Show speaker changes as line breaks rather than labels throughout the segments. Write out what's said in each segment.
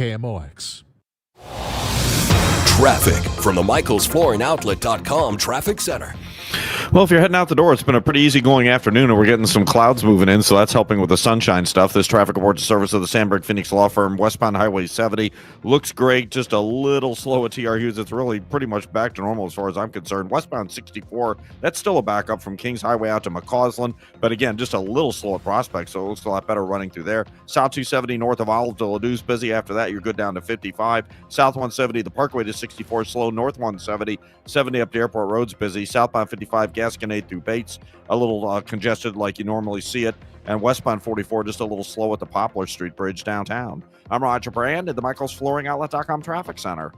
KMOX.
Traffic from the MichaelsFlooringOutlet.com Traffic Center.
Well, if you're heading out the door, it's been a pretty easygoing afternoon, and we're getting some clouds moving in, so that's helping with the sunshine stuff. This traffic report is service of the Sandberg Phoenix Law Firm. Westbound Highway 70 looks great, just a little slow at TR Hughes. It's really pretty much back to normal as far as I'm concerned. Westbound 64, that's still a backup from Kings Highway out to McCausland, but again, just a little slow at Prospect, so it looks a lot better running through there. South 270 north of Olive to Ladou's busy. After that, you're good down to 55. South 170, the Parkway to 64, slow. North 170, 70 up to Airport Road's busy. Southbound 55, Gasconade through Bates, a little congested like you normally see it. And westbound 44, just a little slow at the Poplar Street Bridge downtown. I'm Roger Brand at the MichaelsFlooringOutlet.com Traffic Center.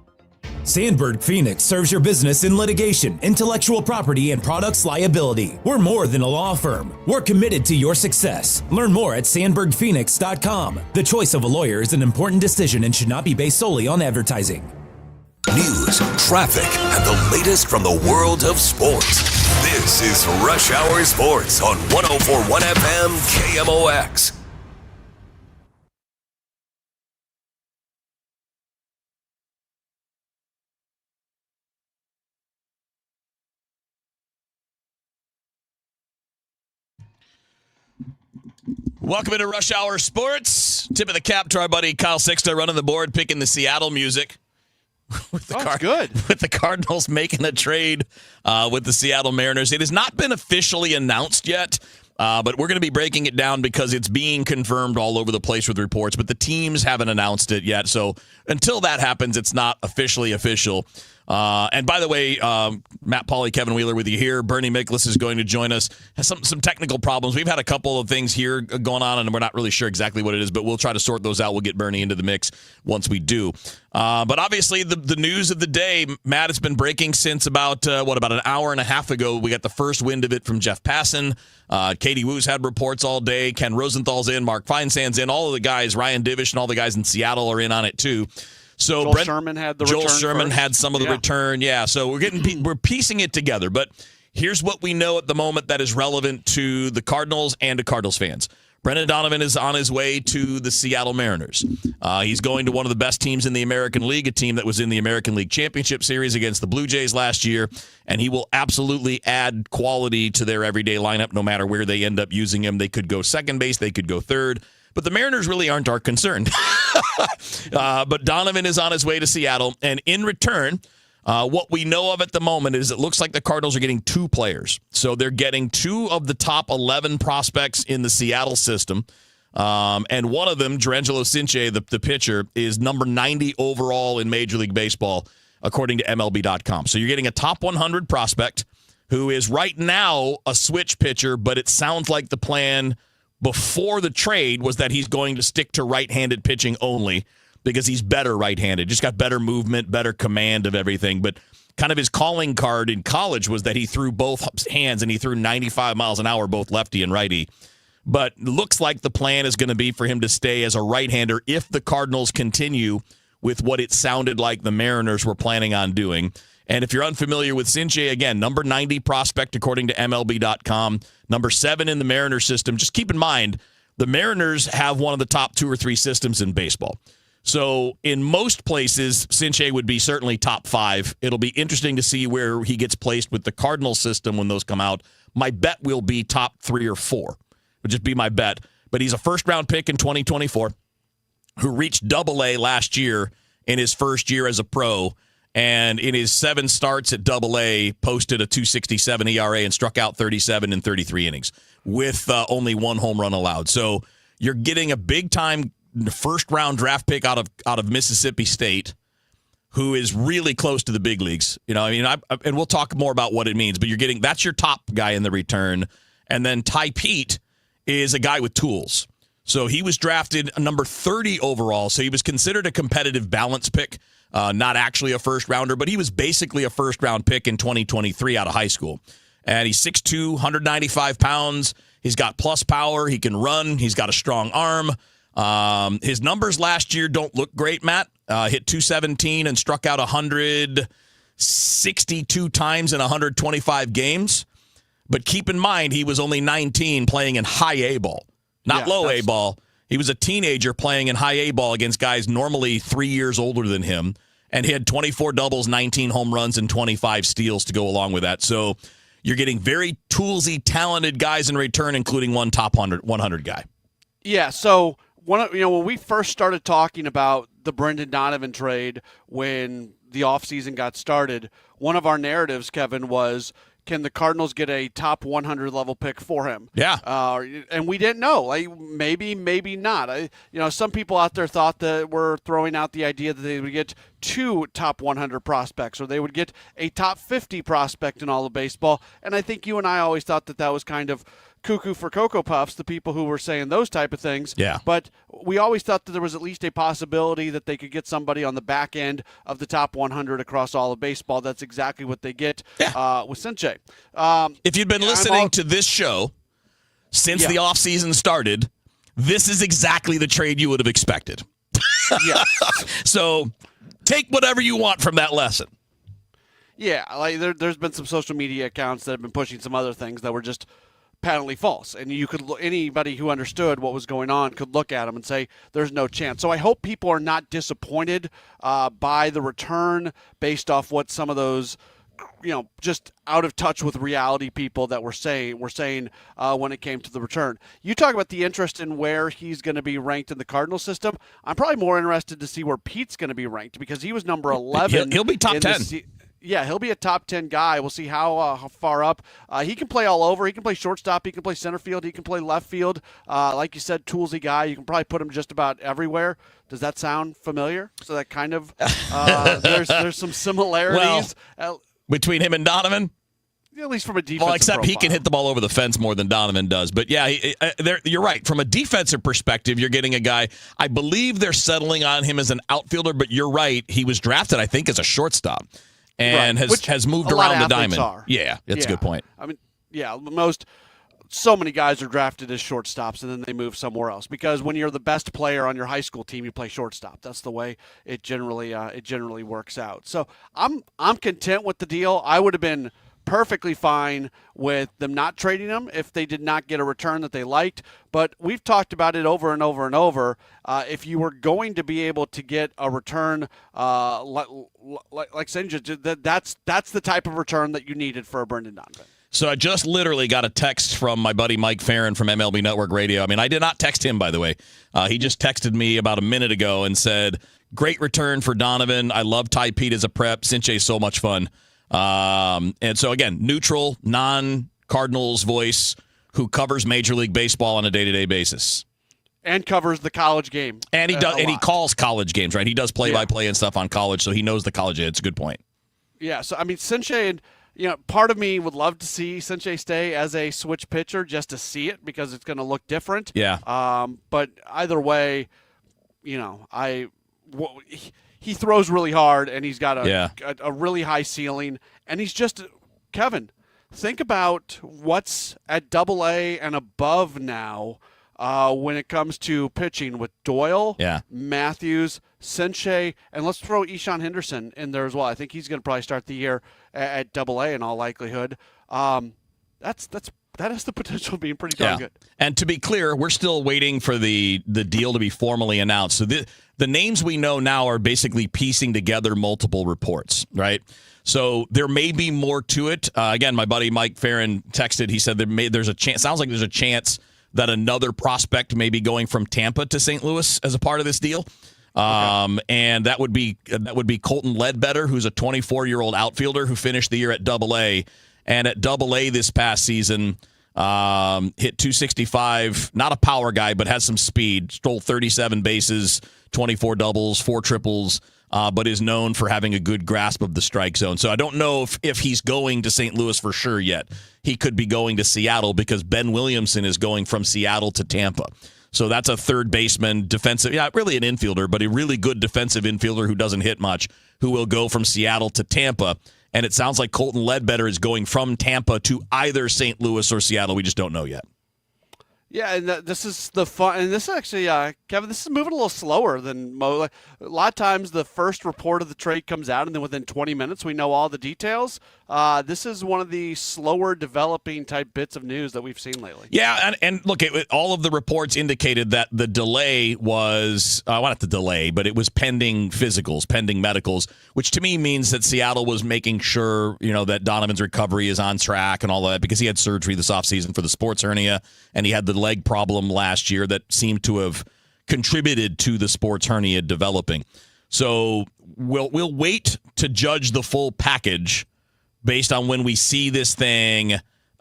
Sandberg Phoenix serves your business in litigation, intellectual property, and products liability. We're more than a law firm. We're committed to your success. Learn more at sandbergphoenix.com. The choice of a lawyer is an important decision and should not be based solely on advertising.
News, traffic, and the latest from the world of sports. This is Rush Hour Sports on 104.1 FM KMOX.
Welcome into Rush Hour Sports. Tip of the cap to our buddy Kyle Sixta running the board, picking the Seattle music. With the Cardinals making a trade with the Seattle Mariners. It has not been officially announced yet, but we're going to be breaking it down because it's being confirmed all over the place with reports, but the teams haven't announced it yet. So until that happens, it's not officially official. And by the way, Matt Pauley, Kevin Wheeler with you here. Bernie Miklasz is going to join us. Has some technical problems. We've had a couple of things here going on, and we're not really sure exactly what it is, but we'll try to sort those out. We'll get Bernie into the mix once we do. But obviously, the news of the day, Matt, it's been breaking since about an hour and a half ago. We got the first wind of it from Jeff Passan. Katie Woo's had reports all day. Ken Rosenthal's in. Mark Feinsand's in. All of the guys, Ryan Divish and all the guys in Seattle are in on it too. So
Joel Sherman had the return.
Joel Sherman
first.
had some of the return. Yeah, so we're piecing it together. But here's what we know at the moment that is relevant to the Cardinals and to Cardinals fans. Brendan Donovan is on his way to the Seattle Mariners. He's going to one of the best teams in the American League, a team that was in the American League Championship Series against the Blue Jays last year, and he will absolutely add quality to their everyday lineup no matter where they end up using him. They could go second base, they could go third. But the Mariners really aren't our concern. But Donovan is on his way to Seattle. And in return, what we know of at the moment is it looks like the Cardinals are getting two players. So they're getting two of the top 11 prospects in the Seattle system. And one of them, D'Angelo Cinche, the pitcher, is number 90 overall in Major League Baseball, according to MLB.com. So you're getting a top 100 prospect who is right now a switch pitcher, but it sounds like the plan before the trade was that he's going to stick to right-handed pitching only because he's better right-handed. Just got better movement, better command of everything. But kind of his calling card in college was that he threw both hands, and he threw 95 miles an hour, both lefty and righty. But looks like the plan is going to be for him to stay as a right-hander if the Cardinals continue with what it sounded like the Mariners were planning on doing. And if you're unfamiliar with Cinche, again, number 90 prospect according to MLB.com, number 7 in the Mariners system. Just keep in mind, the Mariners have one of the top 2 or 3 systems in baseball. So in most places, Cinche would be certainly top 5. It'll be interesting to see where he gets placed with the Cardinals system when those come out. My bet will be top 3 or 4. Would just be my bet. But he's a first-round pick in 2024 who reached Double-A last year in his first year as a pro. And in his 7 starts at Double-A, posted a 2.67 ERA and struck out 37 in 33 innings with only 1 home run allowed. So you're getting a big-time first-round draft pick out of Mississippi State who is really close to the big leagues. You know, I mean, and we'll talk more about what it means, but that's your top guy in the return. And then Ty Pete is a guy with tools. So he was drafted number 30 overall, so he was considered a competitive balance pick. Not actually a first-rounder, but he was basically a first-round pick in 2023 out of high school. And he's 6'2", 195 pounds. He's got plus power. He can run. He's got a strong arm. His numbers last year don't look great, Matt. Hit 217 and struck out 162 times in 125 games. But keep in mind, he was only 19 playing in high A ball, not low A ball. He was a teenager playing in high A ball against guys normally 3 years older than him, and he had 24 doubles, 19 home runs, and 25 steals to go along with that. So you're getting very toolsy, talented guys in return, including one top 100 guy.
Yeah, so when we first started talking about the Brendan Donovan trade when the offseason got started, one of our narratives, Kevin, was, can the Cardinals get a top 100 level pick for him?
Yeah.
And we didn't know. Maybe not. Some people out there thought that were throwing out the idea that they would get 2 top 100 prospects, or they would get a top 50 prospect in all of baseball. And I think you and I always thought that was kind of cuckoo for Cocoa Puffs, the people who were saying those type of things.
Yeah.
But we always thought that there was at least a possibility that they could get somebody on the back end of the top 100 across all of baseball. That's exactly what they get with Sinche.
If you'd been listening to this show since the offseason started, this is exactly the trade you would have expected.
Yeah.
So take whatever you want from that lesson.
Yeah, there's been some social media accounts that have been pushing some other things that were just patently false, and anybody who understood what was going on could look at them and say there's no chance. So I hope people are not disappointed by the return based off what some of those just out of touch with reality people that were saying when it came to the return. You talk about the interest in where he's going to be ranked in the Cardinal system. I'm probably more interested to see where Pete's going to be ranked, because he was number 11.
He'll be top 10.
Yeah, he'll be a top 10 guy. We'll see how far up. He can play all over. He can play shortstop. He can play center field. He can play left field. Like you said, toolsy guy. You can probably put him just about everywhere. Does that sound familiar? So that kind of there's some similarities.
Between him and Donovan?
At least from a defensive
Well, except
profile.
he can hit the ball over the fence more than Donovan does. But, yeah, you're right. From a defensive perspective, you're getting a guy. I believe they're settling on him as an outfielder, but you're right. He was drafted, I think, as a shortstop. And has moved around the diamond. Yeah, that's a good point.
I mean, so many guys are drafted as shortstops and then they move somewhere else, because when you're the best player on your high school team, you play shortstop. That's the way it generally works out. So I'm content with the deal. I would have been perfectly fine with them not trading him if they did not get a return that they liked. But we've talked about it over and over and over. If you were going to be able to get a return like Sinja, that's the type of return that you needed for a Brendan Donovan.
So I just literally got a text from my buddy Mike Farron from MLB Network Radio. I mean, I did not text him, by the way. He just texted me about a minute ago and said, great return for Donovan. I love Ty Pete as a prep. Sinche's so much fun. And so, again, neutral, non-Cardinals voice who covers Major League Baseball on a day-to-day basis.
And covers the college game.
And he does, and he calls college games, right? He does play-by-play and stuff on college, so he knows the college. It's a good point. Yeah,
so, I mean, Sinche, part of me would love to see Sinche stay as a switch pitcher just to see it, because it's going to look different.
Yeah.
But either way, he throws really hard, and he's got a really high ceiling, and he's just – Kevin, think about what's at Double-A and above now when it comes to pitching with Doyle, Matthews, Sinche, and let's throw Ishan Henderson in there as well. I think he's going to probably start the year at Double-A in all likelihood. That has the potential of being pretty darn good.
And to be clear, we're still waiting for the deal to be formally announced. So the names we know now are basically piecing together multiple reports, right? So there may be more to it. Again, my buddy Mike Farron texted. He said there's a chance. Sounds like there's a chance that another prospect may be going from Tampa to St. Louis as a part of this deal. And that would be Colton Ledbetter, who's a 24-year-old outfielder who finished the year at Double-A. And at Double-A this past season, hit 265, not a power guy, but has some speed, stole 37 bases, 24 doubles, 4 triples, but is known for having a good grasp of the strike zone. So I don't know if he's going to St. Louis for sure yet. He could be going to Seattle because Ben Williamson is going from Seattle to Tampa. So that's a third baseman, defensive, really an infielder, but a really good defensive infielder who doesn't hit much, who will go from Seattle to Tampa. And it sounds like Colton Ledbetter is going from Tampa to either St. Louis or Seattle. We just don't know yet.
Yeah, and this is the fun. And this actually, Kevin, this is moving a little slower than a lot of times the first report of the trade comes out, and then within 20 minutes we know all the details. this is one of the slower developing type bits of news that we've seen lately.
Yeah, and look, all of the reports indicated that the delay was, well, not the delay, but it was pending physicals, pending medicals, which to me means that Seattle was making sure, that Donovan's recovery is on track and all that, because he had surgery this offseason for the sports hernia, and he had the leg problem last year that seemed to have contributed to the sports hernia developing. So we'll wait to judge the full package based on when we see this thing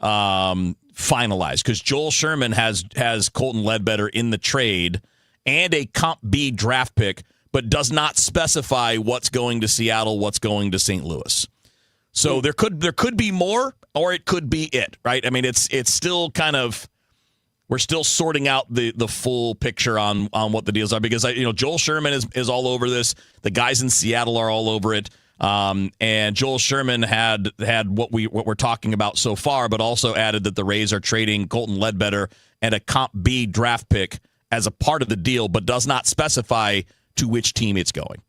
finalized, because Joel Sherman has Colton Ledbetter in the trade and a Comp B draft pick, but does not specify what's going to Seattle, what's going to St. Louis. So there could be more, or it could be it, right? I mean, it's still kind of, we're still sorting out the full picture on what the deals are, because Joel Sherman is all over this. The guys in Seattle are all over it. And Joel Sherman had what we're talking about so far, but also added that the Rays are trading Colton Ledbetter and a Comp B draft pick as a part of the deal, but does not specify to which team it's going.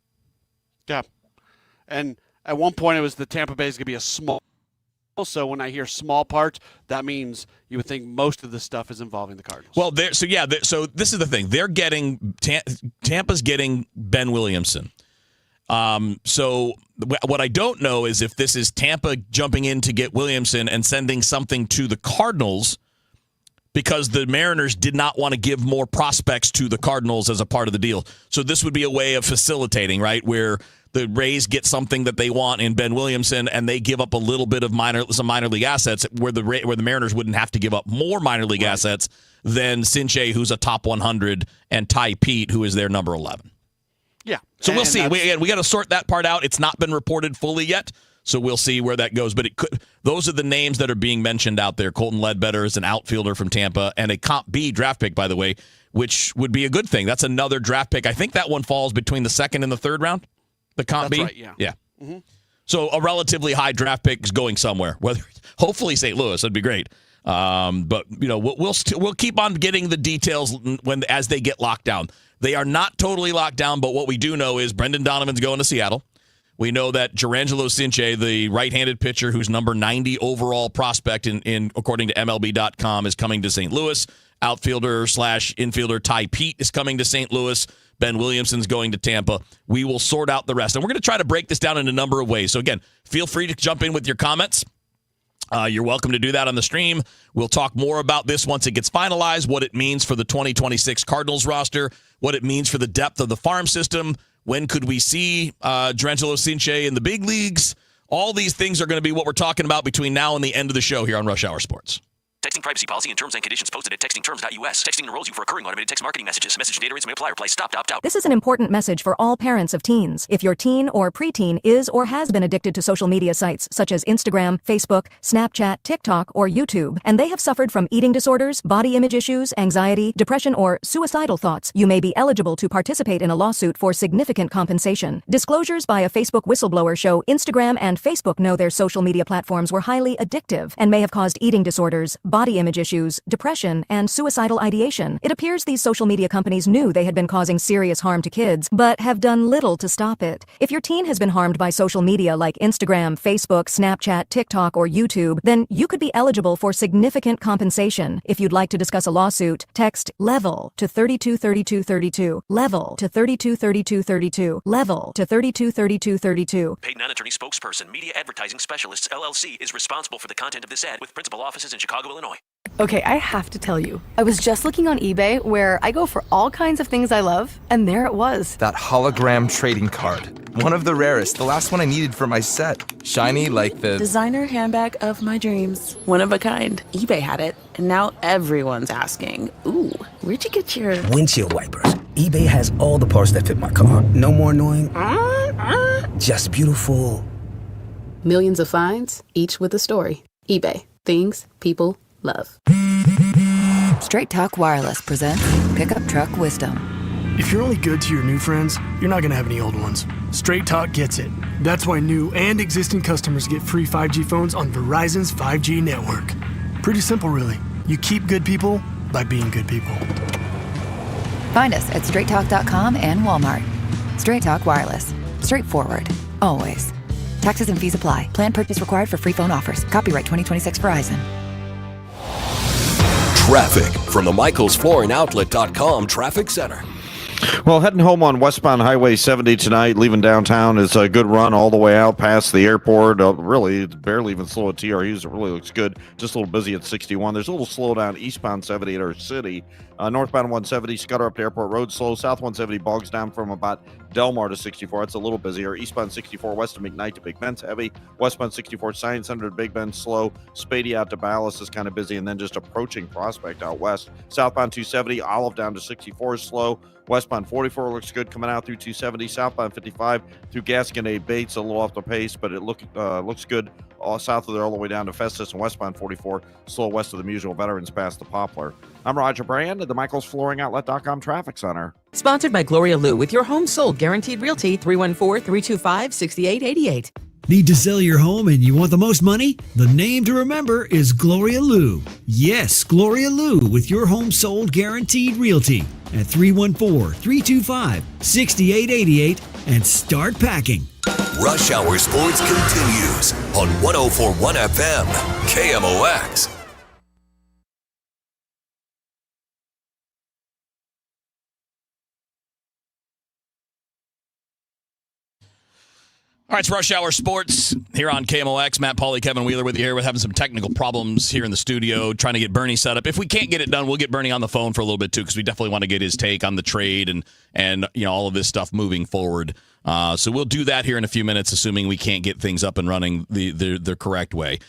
Yeah. And at one point it was the Tampa Bay is going to be a small. So when I hear small parts, that means you would think most of the stuff is involving the Cardinals.
Well, so this is the thing. They're getting Tampa's getting Ben Williamson. So what I don't know is if this is Tampa jumping in to get Williamson and sending something to the Cardinals, because the Mariners did not want to give more prospects to the Cardinals as a part of the deal. So this would be a way of facilitating, right, where the Rays get something that they want in Ben Williamson, and they give up a little bit of some minor league assets, where the Mariners wouldn't have to give up more minor league assets than Sinche, who's a top 100, and Ty Pete, who is their number 11.
Yeah.
So we'll see. We got to sort that part out. It's not been reported fully yet, so we'll see where that goes. But those are the names that are being mentioned out there. Colton Ledbetter is an outfielder from Tampa, and a Comp B draft pick, by the way, which would be a good thing. That's another draft pick. I think that one falls between the second and the third round. The Comp B?
Right, yeah.
Mm-hmm. So a relatively high draft pick is going somewhere. Hopefully St. Louis, that'd be great. But we'll keep on getting the details as they get locked down. They are not totally locked down, but what we do know is Brendan Donovan's going to Seattle. We know that Jurangelo Sinche, the right-handed pitcher who's number 90 overall prospect in according to MLB.com, is coming to St. Louis. Outfielder/infielder Ty Pete is coming to St. Louis. Ben Williamson's going to Tampa. We will sort out the rest. And we're going to try to break this down in a number of ways. So, again, feel free to jump in with your comments. You're welcome to do that on the stream. We'll talk more about this once it gets finalized, what it means for the 2026 Cardinals roster, what it means for the depth of the farm system. When could we see Jurangelo Sinche in the big leagues? All these things are going to be what we're talking about between now and the end of the show here on Rush Hour Sports.
Texting privacy policy and terms and conditions posted at textingterms.us. Texting enrolls you for recurring automated text marketing messages. Message data rates may apply. Reply stop to opt out.
This is an important message for all parents of teens. If your teen or preteen is or has been addicted to social media sites such as Instagram, Facebook, Snapchat, TikTok, or YouTube, and they have suffered from eating disorders, body image issues, anxiety, depression, or suicidal thoughts, you may be eligible to participate in a lawsuit for significant compensation. Disclosures by a Facebook whistleblower show Instagram and Facebook know their social media platforms were highly addictive and may have caused eating disorders, body image issues, depression, and suicidal ideation. It appears these social media companies knew they had been causing serious harm to kids, but have done little to stop it. If your teen has been harmed by social media like Instagram, Facebook, Snapchat, TikTok, or YouTube, then you could be eligible for significant compensation. If you'd like to discuss a lawsuit, text LEVEL to 323232. LEVEL to 323232. LEVEL to 323232.
Paid non-attorney spokesperson, Media Advertising Specialists, LLC, is responsible for the content of this ad with principal offices in Chicago, Illinois.
Okay, I have to tell you, I was just looking on eBay where I go for all kinds of things I love, and there it was.
That hologram trading card. One of the rarest, the last one I needed for my set. Shiny like the
designer handbag of my dreams. One of a kind. eBay had it, and now everyone's asking, ooh, where'd you get your
windshield wipers? eBay has all the parts that fit my car. No more annoying, just beautiful.
Millions of finds, each with a story. eBay. Things people love.
Straight Talk Wireless presents Pickup Truck Wisdom.
If you're only good to your new friends, you're not going to have any old ones. Straight Talk gets it. That's why new and existing customers get free 5G phones on Verizon's 5G network. Pretty simple, really. You keep good people by being good people.
Find us at straighttalk.com and Walmart. Straight Talk Wireless. Straightforward. Always. Taxes and fees apply. Plan purchase required for free phone offers. Copyright 2026 Verizon.
Traffic from the MichaelsFlooringOutlet.com Traffic Center.
Well, heading home on westbound Highway 70 tonight, leaving downtown is a good run all the way out past the airport. Really, it's barely even slow at TRUs. It really looks good. Just a little busy at 61. There's a little slowdown eastbound 70 at our city. Northbound 170, Scudder up to Airport Road, slow. South 170 bogs down from about Delmar to 64. It's a little busier. Eastbound 64 west of McKnight to Big Bend's heavy. Westbound 64 Science Center to Big Bend, slow. Spady out to Ballas is kind of busy, and then just approaching Prospect out west. Southbound 270, Olive down to 64 is slow. Westbound 44 looks good coming out through 270. Southbound 55 through Gasconade Bates, a little off the pace, but it looks good all south of there all the way down to Festus. And westbound 44 slow west of the Musial Veterans past the Poplar. I'm Roger Brand at the MichaelsFlooringOutlet.com Traffic Center.
Sponsored by Gloria Lou with your home sold guaranteed realty 314-325-6888.
Need to sell your home and you want the most money? The name to remember is Gloria Lou. Yes, Gloria Lou with your home sold guaranteed realty at 314-325-6888 and start packing.
Rush Hour Sports continues on 104.1 FM KMOX.
All right, it's Rush Hour Sports here on KMOX. Matt, Pauley, Kevin Wheeler with you here. We're having some technical problems here in the studio, trying to get Bernie set up. If we can't get it done, we'll get Bernie on the phone for a little bit, too, because we definitely want to get his take on the trade and you know, all of this stuff moving forward. So we'll do that here in a few minutes, assuming we can't get things up and running the correct way.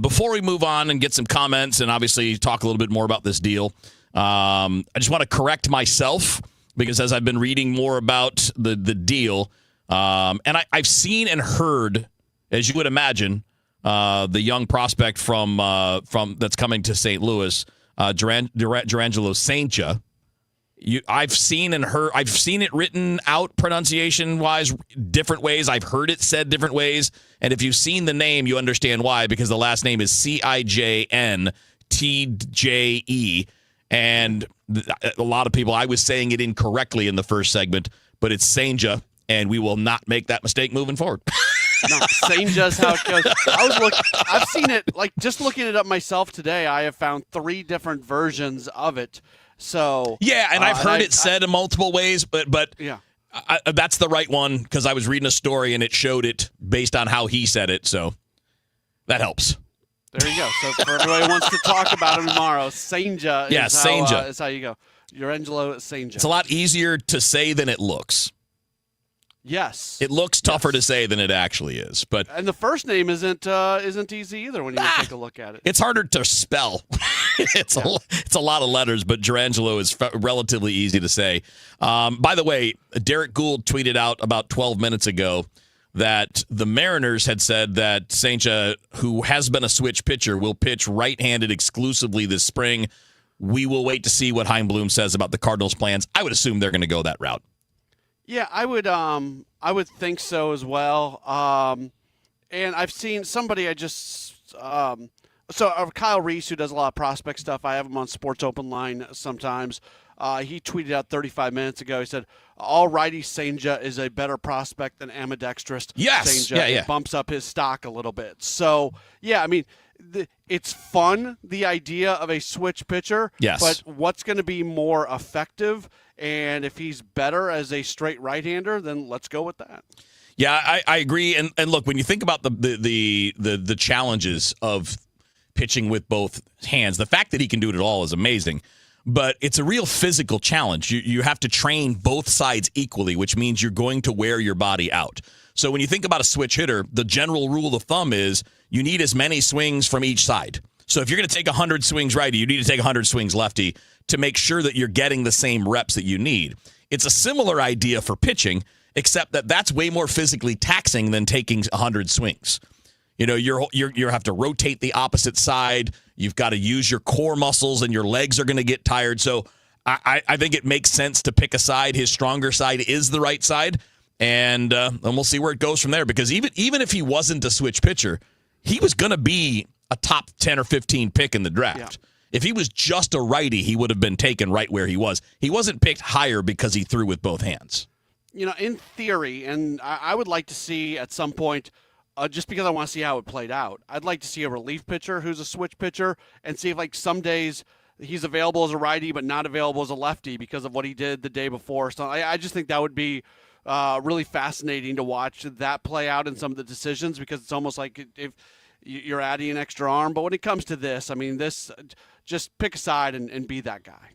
Before we move on and get some comments and obviously talk a little bit more about this deal, I just want to correct myself, because as I've been reading more about the deal, and I've seen and heard, as you would imagine, the young prospect from that's coming to St. Louis, Durangelo Saintja. I've seen and heard. I've seen it written out pronunciation-wise different ways. I've heard it said different ways. And if you've seen the name, you understand why, because the last name isCijntje. And a lot of people, I was saying it incorrectly in the first segment, but it's Saintja. And we will not make that mistake moving forward.
No, Saintja is how it goes. I've seen it, like, just looking it up myself today, I have found 3 different versions of it. So
yeah, and I've heard it said in multiple ways, but yeah, that's the right one, because I was reading a story and it showed it based on how he said it. So that helps.
There you go. So for everybody who wants to talk about him tomorrow, Saintja is how you go. Durangelo Saintja.
It's a lot easier to say than it looks.
Yes.
It looks tougher to say than it actually is. And
the first name isn't easy either when you take a look at it.
It's harder to spell. It's a lot of letters, but Durangelo is relatively easy to say. By the way, Derek Gould tweeted out about 12 minutes ago that the Mariners had said that Saintja, who has been a switch pitcher, will pitch right-handed exclusively this spring. We will wait to see what Chaim Bloom says about the Cardinals' plans. I would assume they're going to go that route.
Yeah, I would think so as well. And I've seen somebody Kyle Reese, who does a lot of prospect stuff. I have him on Sports Open Line sometimes. He tweeted out 35 minutes ago. He said, "All righty, Saintja is a better prospect than ambidextrous
Yes,
Saintja."
yeah.
It bumps up his stock a little bit. So yeah, I mean, it's fun, the idea of a switch pitcher.
Yes.
But what's going to be more effective? And if he's better as a straight right-hander, then let's go with that.
Yeah, I agree. And look, when you think about the challenges of pitching with both hands, the fact that he can do it at all is amazing. But it's a real physical challenge. You have to train both sides equally, which means you're going to wear your body out. So when you think about a switch hitter, the general rule of thumb is you need as many swings from each side. So if you're going to take 100 swings righty, you need to take 100 swings lefty to make sure that you're getting the same reps that you need. It's a similar idea for pitching, except that that's way more physically taxing than taking 100 swings. You know, you have to rotate the opposite side. You've got to use your core muscles, and your legs are going to get tired. So I think it makes sense to pick a side. His stronger side is the right side, and we'll see where it goes from there. Because even if he wasn't a switch pitcher, he was going to be a top 10 or 15 pick in the draft. Yeah. If he was just a righty, he would have been taken right where he was. He wasn't picked higher because he threw with both hands.
You know, in theory, and I would like to see at some point just because I want to see how it played out. I'd like to see a relief pitcher who's a switch pitcher and see if, like, some days he's available as a righty but not available as a lefty because of what he did the day before. So I just think that would be really fascinating to watch that play out in some of the decisions, because it's almost like if you're adding an extra arm. But when it comes to this, I mean, just pick a side and be that guy.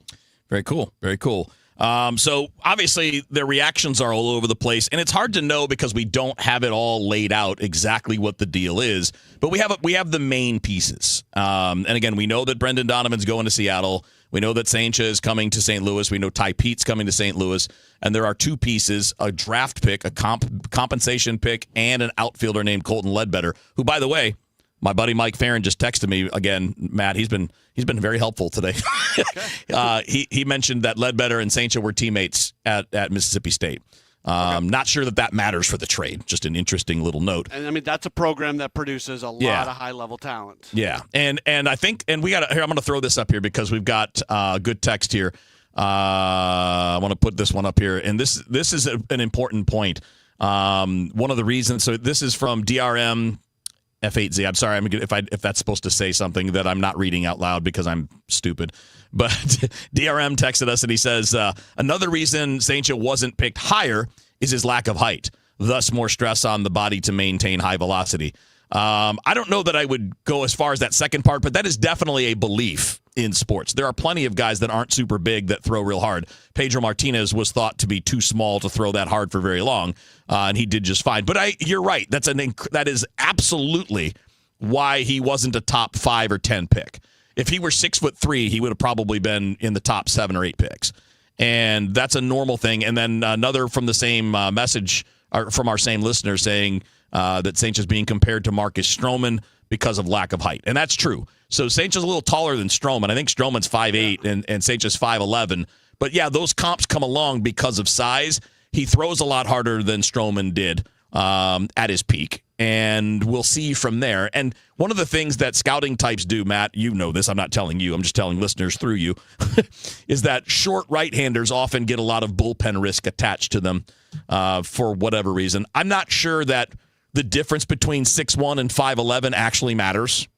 Very cool. Very cool. So obviously their reactions are all over the place, and it's hard to know because we don't have it all laid out exactly what the deal is. But we have the main pieces. And again, we know that Brendan Donovan's going to Seattle. We know that Saincha is coming to St. Louis. We know Ty Pete's coming to St. Louis. And there are two pieces: a draft pick, a compensation pick, and an outfielder named Colton Ledbetter, who, by the way, my buddy Mike Farron just texted me again. Matt, he's been very helpful today. He mentioned that Ledbetter and Saincha were teammates at Mississippi State. Not sure that matters for the trade. Just an interesting little note.
And I mean, that's a program that produces a lot of high level talent.
Yeah, and I think, and we got here. I'm going to throw this up here because we've got good text here. I want to put this one up here, and this is an important point. One of the reasons. So this is from DRM. F8Z. I'm sorry, if that's supposed to say something that I'm not reading out loud because I'm stupid. But DRM texted us and he says, another reason Saincha wasn't picked higher is his lack of height, thus more stress on the body to maintain high velocity. I don't know that I would go as far as that second part, but that is definitely a belief in sports. There are plenty of guys that aren't super big that throw real hard. Pedro Martinez was thought to be too small to throw that hard for very long, and he did just fine. But you're right. That is absolutely why he wasn't a top 5 or 10 pick. If he were 6'3", he would have probably been in the top 7 or 8 picks, and that's a normal thing. And then another from the same message from our same listener saying that Saincha is being compared to Marcus Stroman because of lack of height. And that's true. So Saincha's a little taller than Stroman. I think Stroman's 5'8", and Saincha's 5'11". But yeah, those comps come along because of size. He throws a lot harder than Stroman did at his peak. And we'll see from there. And one of the things that scouting types do, Matt, you know this, I'm not telling you, I'm just telling listeners through you, is that short right-handers often get a lot of bullpen risk attached to them for whatever reason. I'm not sure that the difference between 6'1" and 5'11" actually matters.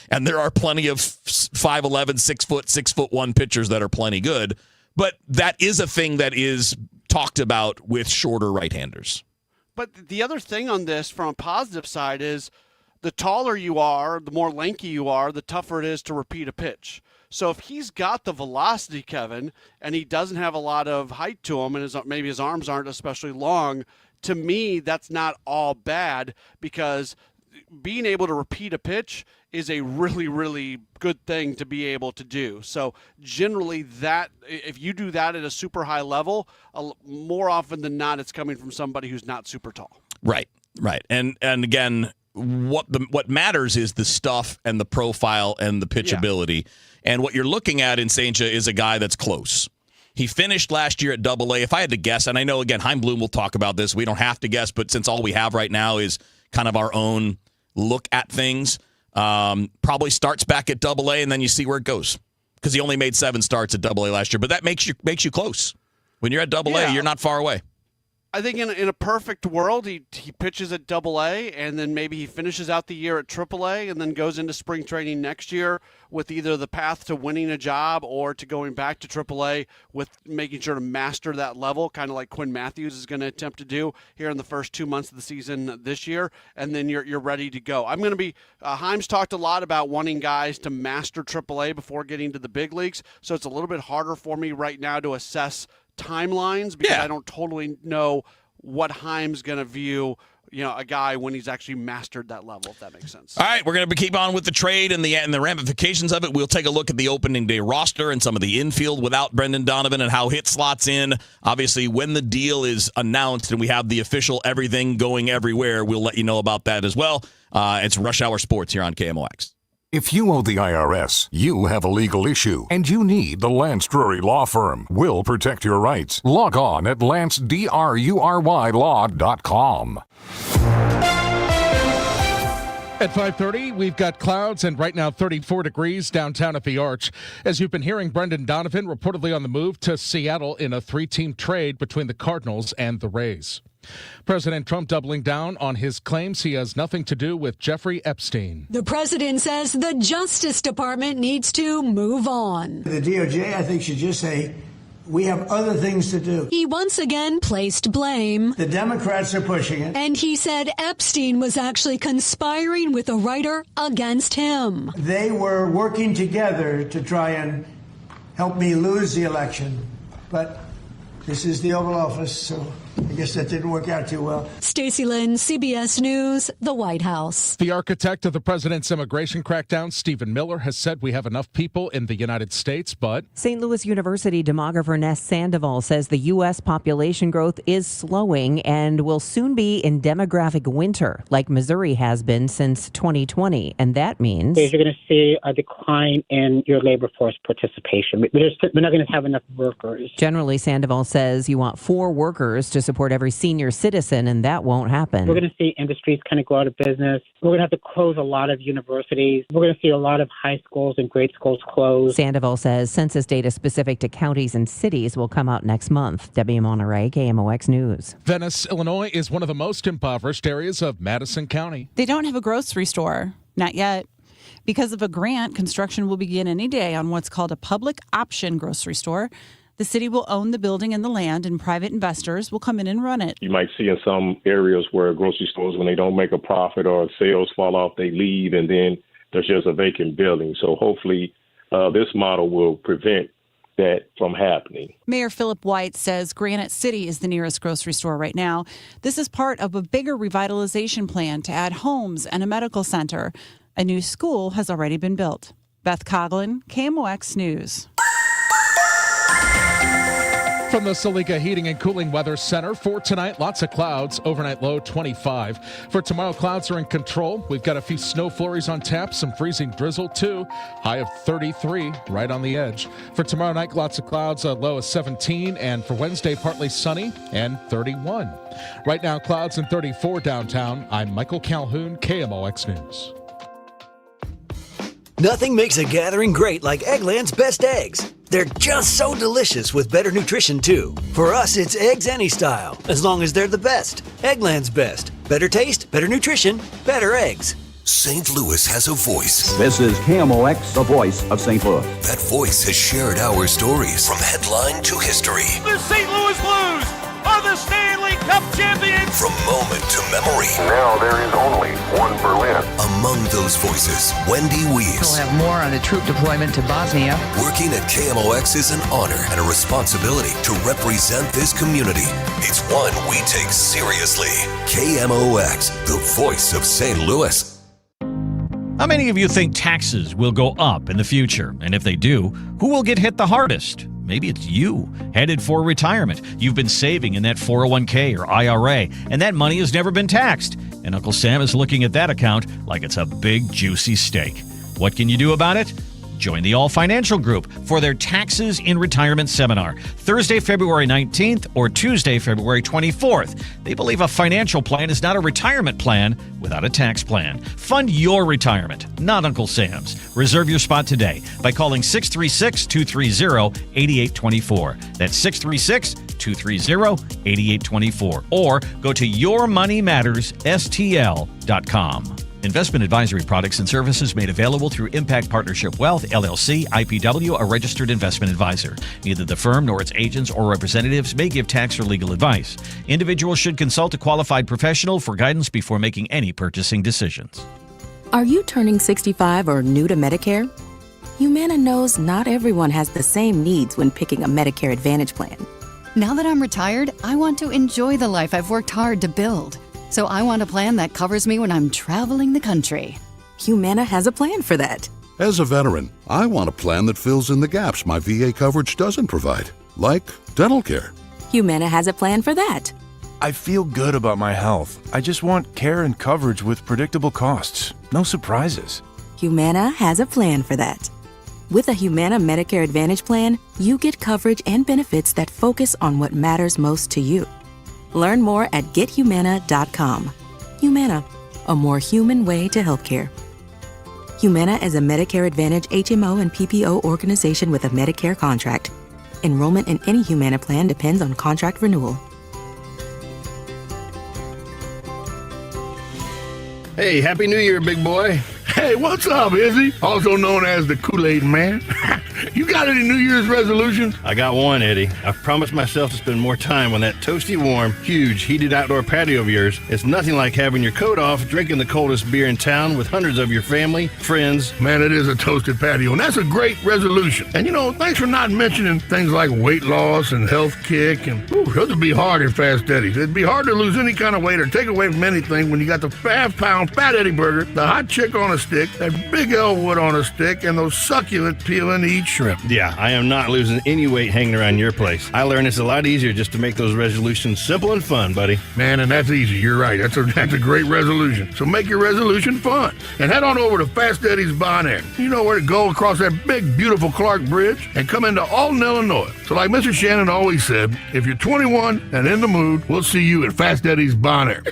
And there are plenty of 5'11", 6'1" pitchers that are plenty good. But that is a thing that is talked about with shorter right-handers.
But the other thing on this from a positive side is the taller you are, the more lanky you are, the tougher it is to repeat a pitch. So if he's got the velocity, Kevin, and he doesn't have a lot of height to him, and maybe his arms aren't especially long, to me, that's not all bad, because being able to repeat a pitch is a really, really good thing to be able to do. So generally, that if you do that at a super high level, more often than not, it's coming from somebody who's not super tall.
Right. And again, what matters is the stuff and the profile and the pitchability. Yeah. And what you're looking at in Saincha is a guy that's close. He finished last year at AA. If I had to guess, and I know, again, Chaim Bloom will talk about this. We don't have to guess, but since all we have right now is kind of our own look at things, probably starts back at AA, and then you see where it goes. Because he only made 7 starts at AA last year, but that makes you close. When you're at AA, you're not far away.
I think in a perfect world, he pitches at AA, and then maybe he finishes out the year at AAA, and then goes into spring training next year with either the path to winning a job or to going back to AAA with making sure to master that level, kind of like Quinn Matthews is going to attempt to do here in the first 2 months of the season this year, and then you're ready to go. I'm going to be Chaim's talked a lot about wanting guys to master AAA before getting to the big leagues, so it's a little bit harder for me right now to assess timelines because I don't totally know what Chaim's going to view, a guy when he's actually mastered that level, if that makes sense.
All right, we're going to keep on with the trade and the ramifications of it. We'll take a look at the opening day roster and some of the infield without Brendan Donovan and how it slots in. Obviously, when the deal is announced and we have the official everything going everywhere, we'll let you know about that as well. It's Rush Hour Sports here on KMOX.
If you owe the IRS, you have a legal issue, and you need the Lance Drury Law Firm. We'll protect your rights. Log on at lancedrurylaw.com.
At 5:30, we've got clouds and right now 34 degrees downtown at the Arch. As you've been hearing, Brendan Donovan reportedly on the move to Seattle in a 3-team trade between the Cardinals and the Rays. President Trump doubling down on his claims he has nothing to do with Jeffrey Epstein.
The president says the Justice Department needs to move on.
The DOJ, I think, should just say, we have other things to do.
He once again placed blame.
The Democrats are pushing it.
And he said Epstein was actually conspiring with a writer against him.
They were working together to try and help me lose the election. But this is the Oval Office, so I guess that didn't work out too well.
Stacey Lynn, CBS News, the White House.
The architect of the president's immigration crackdown, Stephen Miller, has said we have enough people in the United States, but
St. Louis University demographer Ness Sandoval says the U.S. population growth is slowing and will soon be in demographic winter, like Missouri has been since 2020. And that means
you're going to see a decline in your labor force participation. We're not going to have enough workers.
Generally, Sandoval says you want 4 workers to support every senior citizen, and that won't happen.
We're going to see industries kind of go out of business. We're going to have to close a lot of universities. We're going to see a lot of high schools and grade schools close.
Sandoval says census data specific to counties and cities will come out next month. Debbie Monterey, KMOX News.
Venice, Illinois is one of the most impoverished areas of Madison County.
They don't have a grocery store. Not yet. Because of a grant, construction will begin any day on what's called a public option grocery store. The city will own the building and the land, and private investors will come in and run it.
You might see in some areas where grocery stores, when they don't make a profit or sales fall off, they leave, and then there's just a vacant building. So hopefully this model will prevent that from happening.
Mayor Philip White says Granite City is the nearest grocery store right now. This is part of a bigger revitalization plan to add homes and a medical center. A new school has already been built. Beth Coughlin, KMOX News.
From the Salika Heating and Cooling Weather Center, for tonight, lots of clouds, overnight low 25. For tomorrow, clouds are in control. We've got a few snow flurries on tap, some freezing drizzle too, high of 33, right on the edge. For tomorrow night, lots of clouds, a low of 17, and for Wednesday, partly sunny and 31. Right now, clouds and 34 downtown. I'm Michael Calhoun, KMOX News.
Nothing makes a gathering great like Eggland's Best Eggs. They're just so delicious with better nutrition, too. For us, it's eggs any style, as long as they're the best. Eggland's Best. Better taste, better nutrition, better eggs.
St. Louis has a voice.
This is KMOX, the voice of St. Louis.
That voice has shared our stories from headline to history.
The St. Louis Blues are the Stanley Cup champions.
From moment to memory.
Now there is only one Berlin.
Among those voices, Wendy Weiss.
We'll have more on the troop deployment to Bosnia.
Working at KMOX is an honor and a responsibility to represent this community. It's one we take seriously. KMOX, the voice of St. Louis.
How many of you think taxes will go up in the future? And if they do, who will get hit the hardest? Maybe it's you, headed for retirement. You've been saving in that 401k or IRA, and that money has never been taxed. And Uncle Sam is looking at that account like it's a big, juicy steak. What can you do about it? Join the All Financial Group for their Taxes in Retirement Seminar, Thursday, February 19th or Tuesday, February 24th. They believe a financial plan is not a retirement plan without a tax plan. Fund your retirement, not Uncle Sam's. Reserve your spot today by calling 636-230-8824. That's 636-230-8824. Or go to yourmoneymattersstl.com. Investment advisory products and services made available through Impact Partnership Wealth, LLC, IPW, a registered investment advisor. Neither the firm nor its agents or representatives may give tax or legal advice. Individuals should consult a qualified professional for guidance before making any purchasing decisions.
Are you turning 65 or new to Medicare? Humana knows not everyone has the same needs when picking a Medicare Advantage plan.
Now that I'm retired, I want to enjoy the life I've worked hard to build. So I want a plan that covers me when I'm traveling the country.
Humana has a plan for that.
As a veteran, I want a plan that fills in the gaps my VA coverage doesn't provide, like dental care.
Humana has a plan for that.
I feel good about my health. I just want care and coverage with predictable costs. No surprises.
Humana has a plan for that. With a Humana Medicare Advantage plan, you get coverage and benefits that focus on what matters most to you. Learn more at gethumana.com. Humana, a more human way to healthcare. Humana is a Medicare Advantage HMO and PPO organization with a Medicare contract. Enrollment in any Humana plan depends on contract renewal.
Hey, Happy New Year, big boy. Hey, what's up, Izzy? Also known as the Kool-Aid Man. You got any New Year's resolutions? I got one, Eddie. I've promised myself to spend more time on that toasty, warm, huge, heated outdoor patio of yours. It's nothing like having your coat off, drinking the coldest beer in town with hundreds of your family, friends. Man, it is a toasted patio, and that's a great resolution. And thanks for not mentioning things like weight loss and health kick. And those would be hard in Fast Eddie's. It'd be hard to lose any kind of weight or take away from anything when you got the half-pound Fat Eddie burger, the hot chick on a stick, that Big Elwood on a stick, and those succulent peel and eat shrimp. Yeah, I am not losing any weight hanging around your place. I learned it's a lot easier just to make those resolutions simple and fun, buddy. Man, and that's easy. You're right. That's a great resolution. So make your resolution fun. And head on over to Fast Eddie's Bon Air. You know where to go across that big, beautiful Clark Bridge and come into Alton, Illinois. So like Mr. Shannon always said, if you're 21 and in the mood, we'll see you at Fast Eddie's Bon Air.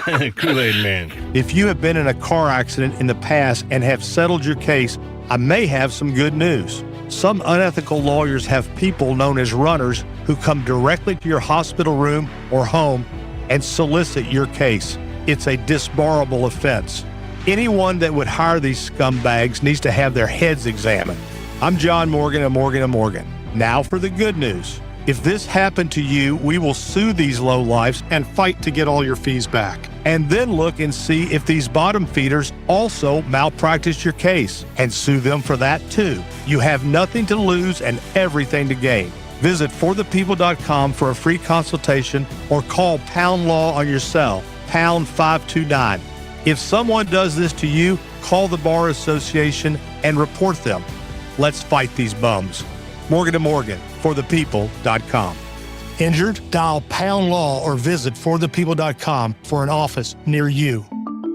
Kool-Aid Man.
If you have been in a car accident in the past and have settled your case, I may have some good news. Some unethical lawyers have people known as runners who come directly to your hospital room or home and solicit your case. It's a disbarable offense. Anyone that would hire these scumbags needs to have their heads examined. I'm John Morgan of Morgan & Morgan. Now for the good news. If this happened to you, we will sue these lowlifes and fight to get all your fees back. And then look and see if these bottom feeders also malpractice your case and sue them for that too. You have nothing to lose and everything to gain. Visit forthepeople.com for a free consultation or call Pound Law on your cell, pound 529. If someone does this to you, call the Bar Association and report them. Let's fight these bums. Morgan & Morgan, forthepeople.com. Injured? Dial Pound Law or visit forthepeople.com for an office near you.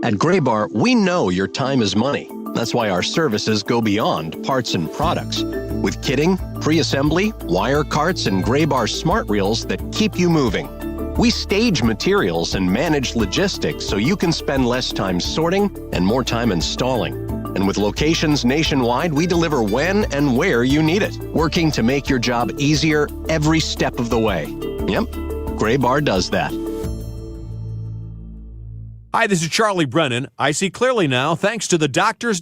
At Graybar, we know your time is money. That's why our services go beyond parts and products. With kitting, pre-assembly, wire carts, and Graybar smart reels that keep you moving. We stage materials and manage logistics so you can spend less time sorting and more time installing. And with locations nationwide, we deliver when and where you need it, working to make your job easier every step of the way. Yep, Graybar does that.
Hi, this is Charlie Brennan. I see clearly now thanks to the doctors,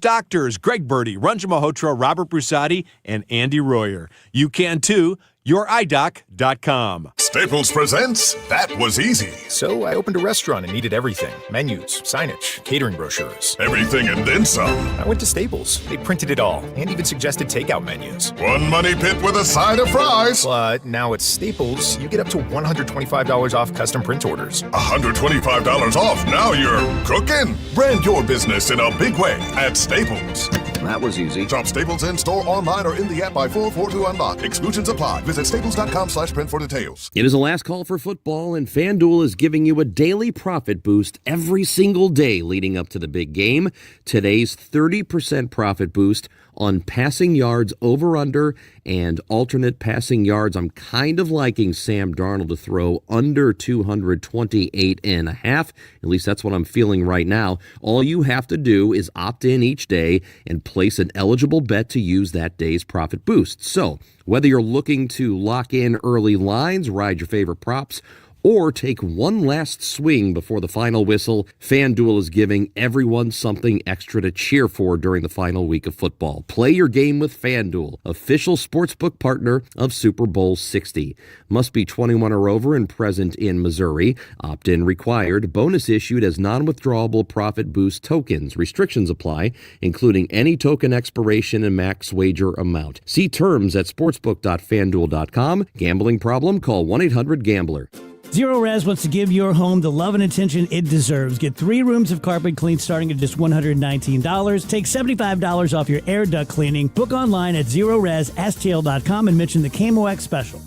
Greg Birdie, Ranjan Malhotra, Robert Brusati, and Andy Royer. You can too. YourEyeDoc.com.
Staples presents That Was Easy.
So I opened a restaurant and needed everything. Menus, signage, catering brochures.
Everything and then some.
I went to Staples. They printed it all and even suggested takeout menus.
One money pit with a side of fries.
But now at Staples, you get up to $125 off custom print orders.
$125 off. Now you're cooking. Brand your business in a big way at Staples.
That was easy.
Shop Staples in-store, online, or in the app by 4/4 to unlock. Exclusions apply. Visit staples.com/print for details.
It is the last call for football, and FanDuel is giving you a daily profit boost every single day leading up to the big game. Today's 30% profit boost on passing yards over-under and alternate passing yards. I'm kind of liking Sam Darnold to throw under 228.5. At least that's what I'm feeling right now. All you have to do is opt in each day and place an eligible bet to use that day's profit boost. So whether you're looking to lock in early lines, ride your favorite props, or take one last swing before the final whistle, FanDuel is giving everyone something extra to cheer for during the final week of football. Play your game with FanDuel, official sportsbook partner of Super Bowl 60. Must be 21 or over and present in Missouri. Opt-in required. Bonus issued as non-withdrawable profit boost tokens. Restrictions apply, including any token expiration and max wager amount. See terms at sportsbook.fanduel.com. Gambling problem? Call 1-800-GAMBLER.
Zero Res wants to give your home the love and attention it deserves. Get 3 rooms of carpet cleaned starting at just $119. Take $75 off your air duct cleaning. Book online at ZeroResSTL.com and mention the KMOX special.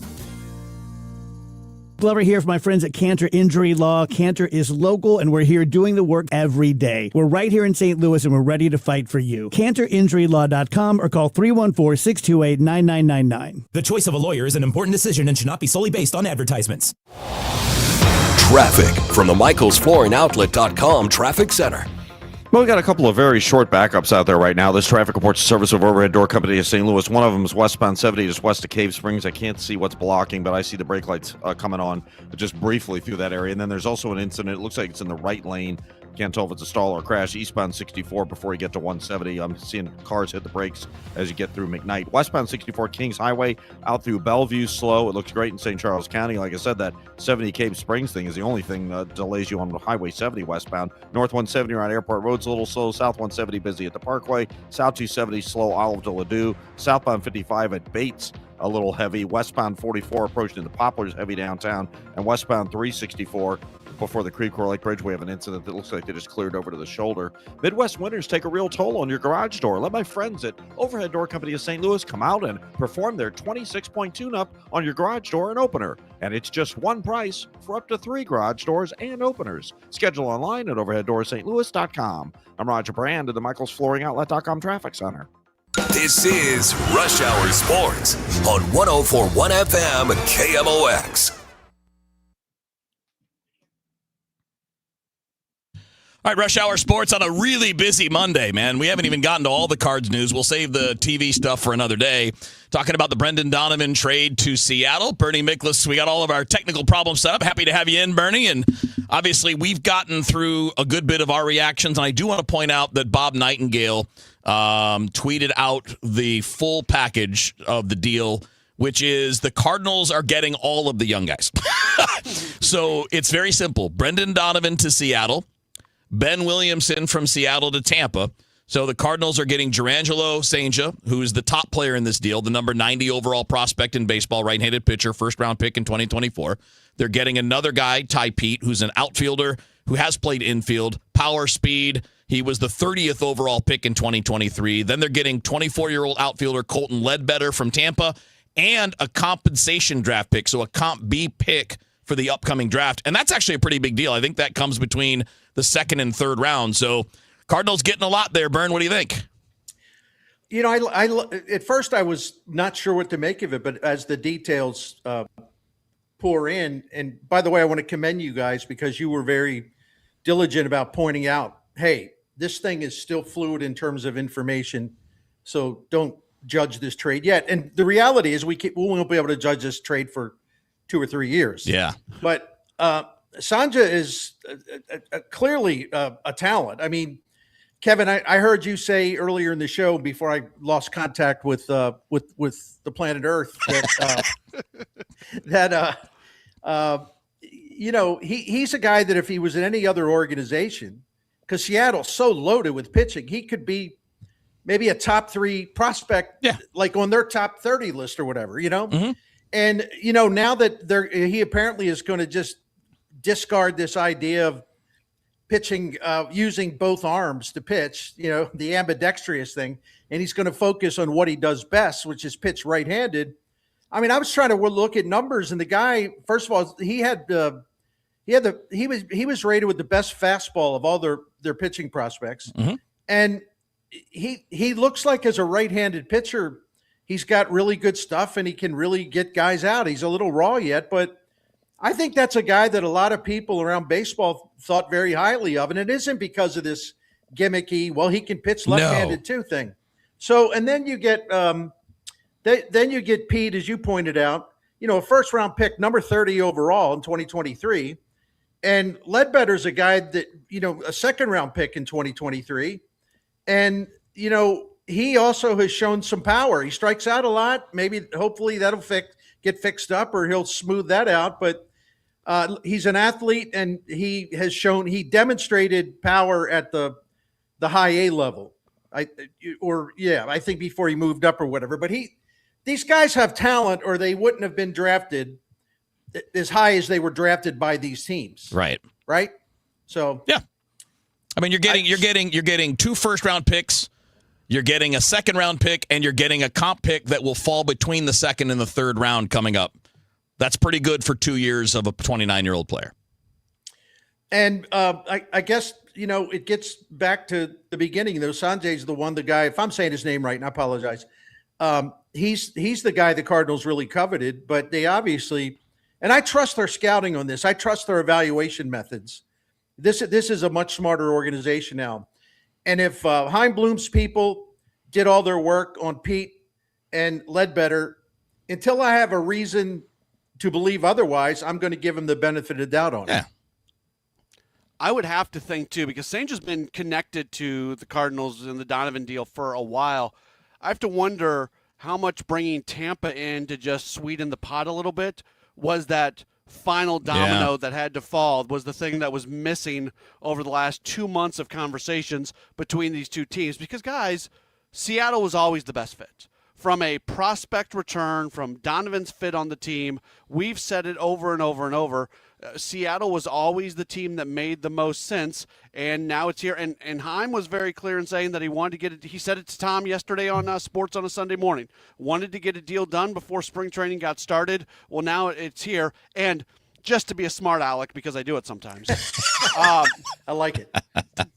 Glover here for my friends at Cantor Injury Law. Cantor is local, and we're here doing the work every day. We're right here in St. Louis, and we're ready to fight for you. CantorInjuryLaw.com or call 314-628-9999.
The choice of a lawyer is an important decision and should not be solely based on advertisements.
Traffic from the MichaelsFlooringOutlet.com Traffic Center.
Well, we got a couple of very short backups out there right now. This traffic reports service of Overhead Door Company of St. Louis. One of them is westbound 70 just west of Cave Springs. I can't see what's blocking, but I see the brake lights coming on just briefly through that area. And then there's also an incident. It looks like it's in the right lane Can't tell if it's a stall or a crash. Eastbound 64 before you get to 170. I'm seeing cars hit the brakes as you get through McKnight. Westbound 64 Kings Highway out through Bellevue slow. It looks great in St. Charles County. Like I said, that 70 Cave Springs thing is the only thing that delays you on Highway 70 westbound. North 170 around Airport Road's a little slow. South 170 busy at the Parkway. South 270 slow Olive to Ladue. Southbound 55 at Bates a little heavy. Westbound 44 approaching the Poplars heavy downtown. And westbound 364 before the Creve Coeur Lake Bridge, we have an incident that looks like they just cleared over to the shoulder. Midwest winters take a real toll on your garage door. Let my friends at Overhead Door Company of St. Louis come out and perform their 26-point tune-up on your garage door and opener. And it's just one price for up to 3 garage doors and openers. Schedule online at overheaddoorsstlouis.com. I'm Roger Brand at the Michaels Flooring Outlet.com Traffic Center.
This is Rush Hour Sports on 104.1 FM KMOX.
All right, Rush Hour Sports on a really busy Monday, man. We haven't even gotten to all the Cards news. We'll save the TV stuff for another day. Talking about the Brendan Donovan trade to Seattle. Bernie Miklasz, we got all of our technical problems set up. Happy to have you in, Bernie. And obviously, we've gotten through a good bit of our reactions. And I do want to point out that Bob Nightingale tweeted out the full package of the deal, which is the Cardinals are getting all of the young guys. So it's very simple. Brendan Donovan to Seattle. Ben Williamson from Seattle to Tampa. So the Cardinals are getting Gerangelo Sainja, who is the top player in this deal, the number 90 overall prospect in baseball, right-handed pitcher, first-round pick in 2024. They're getting another guy, Ty Pete, who's an outfielder who has played infield, power, speed. He was the 30th overall pick in 2023. Then they're getting 24-year-old outfielder Colton Ledbetter from Tampa and a compensation draft pick, so a Comp B pick for the upcoming draft. And that's actually a pretty big deal. I think that comes between the second and third round. So Cardinals getting a lot there. Bern, what do you think?
You know, I at first I was not sure what to make of it, but as the details pour in, and by the way, I want to commend you guys because you were very diligent about pointing out, hey, this thing is still fluid in terms of information, so don't judge this trade yet. And the reality is we won't be able to judge this trade for 2 or 3 years.
Yeah.
But Sainja is clearly a talent. I mean, Kevin, I heard you say earlier in the show before I lost contact with the planet Earth that you know, he's a guy that if he was in any other organization, because Seattle's so loaded with pitching, he could be maybe a top 3 prospect, like on their top 30 list or whatever, you know? Mm-hmm. And, you know, now that he apparently is going to just discard this idea of pitching, using both arms to pitch, you know, the ambidextrous thing, and he's going to focus on what he does best, which is pitch right-handed. I mean, I was trying to look at numbers, and the guy, first of all, he was rated with the best fastball of all their pitching prospects, mm-hmm. and he looks like as a right-handed pitcher, he's got really good stuff, and he can really get guys out. He's a little raw yet, but I think that's a guy that a lot of people around baseball thought very highly of, and it isn't because of this gimmicky, well, he can pitch left-handed too thing. So, and then you get Pete, as you pointed out, you know, a first-round pick, number 30 overall in 2023, and Ledbetter's a guy that, you know, a second-round pick in 2023, and, you know, he also has shown some power. He strikes out a lot. Maybe, hopefully, that'll get fixed up, or he'll smooth that out. But he's an athlete, and he demonstrated power at the high A level. I think before he moved up or whatever. But these guys have talent, or they wouldn't have been drafted as high as they were drafted by these teams.
Right.
Right. So
yeah, I mean, you're getting 2 first-round picks. You're getting a second-round pick, and you're getting a comp pick that will fall between the second and the third round coming up. That's pretty good for 2 years of a 29-year-old player.
And I guess, you know, it gets back to the beginning, though. Sanjay's the guy, if I'm saying his name right, and I apologize, he's the guy the Cardinals really coveted, but they obviously, and I trust their scouting on this. I trust their evaluation methods. This is a much smarter organization now. And if Chaim Bloom's people did all their work on Pete and Ledbetter, until I have a reason to believe otherwise, I'm going to give him the benefit of the doubt on it.
I would have to think, too, because Saint has been connected to the Cardinals and the Donovan deal for a while. I have to wonder how much bringing Tampa in to just sweeten the pot a little bit was that final domino that had to fall, was the thing that was missing over the last 2 months of conversations between these two teams. Because, guys, Seattle was always the best fit. From a prospect return, from Donovan's fit on the team, we've said it over and over and over. Seattle was always the team that made the most sense, and now it's here. And Heim was very clear in saying that he wanted to get it. He said it to Tom yesterday on Sports on a Sunday Morning. Wanted to get a deal done before spring training got started. Well, now it's here. And just to be a smart aleck, because I do it sometimes.
I like it.